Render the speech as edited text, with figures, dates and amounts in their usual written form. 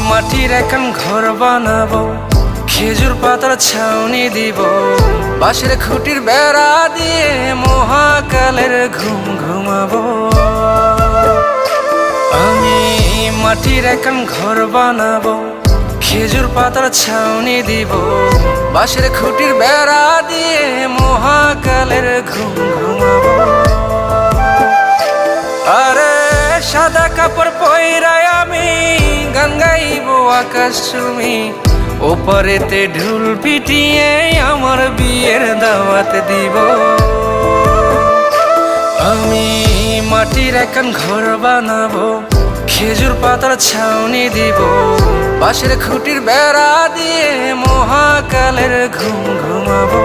মাটির এখন ঘর বানাবো, খেজুর পাতার ছাউনি দিব, বাঁশের খুঁটির বেড়া দিয়ে মহাকালের ঘুম ঘুমাবো। আমি মাটির এখন ঘর বানাবো, খেজুর পাতার ছাউনি দিব, বাঁশের খুঁটির বেড়া দিয়ে মহাকালের ঘুম ঘুমাবো। আরে সাদা কাপড় পইরাই আমি গান গাইবো আকাশ চুমি, ওপারেতে ঢোল পিটিয়ে আমার বিয়ের দাওয়াত দিব। আমি মাটির এখন ঘর বানাবো, খেজুর পাতার ছাউনি দিব, বাঁশের খুঁটির বেড়া দিয়ে মহাকালের ঘুম ঘুমাবো।